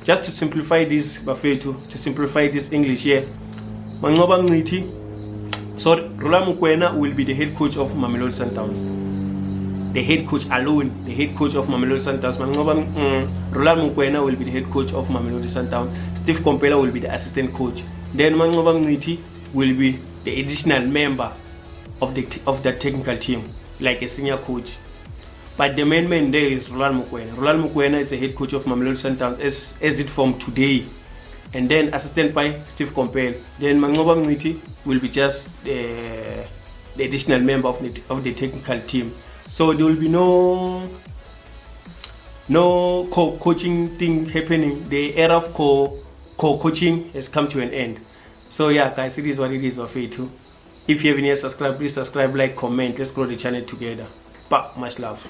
Just to simplify this, Bafetu, to simplify this English here, Mnqoba Mqithi, sorry, Rhulani Mokwena will be the head coach of Mamelodi Sundowns. The head coach alone, the head coach of Mamelodi Sundowns. Rhulani Mokwena will be the head coach of Mamelodi Sundowns. Steve Khompela will be the assistant coach. Then Mnqoba Mqithi will be the additional member of the technical team, like a senior coach. But the main man there is Rhulani Mokwena. Rhulani Mokwena is the head coach of Mamelodi Sundowns as it from today. And then assistant by Steve Khompela. Then Mnqoba Mqithi will be just the additional member of the technical team. So there will be no co-coaching thing happening. The era of co-coaching has come to an end. So yeah, guys, it is what it is, Bafetu. If you haven't yet subscribed, please subscribe, like, comment. Let's grow the channel together. But much love.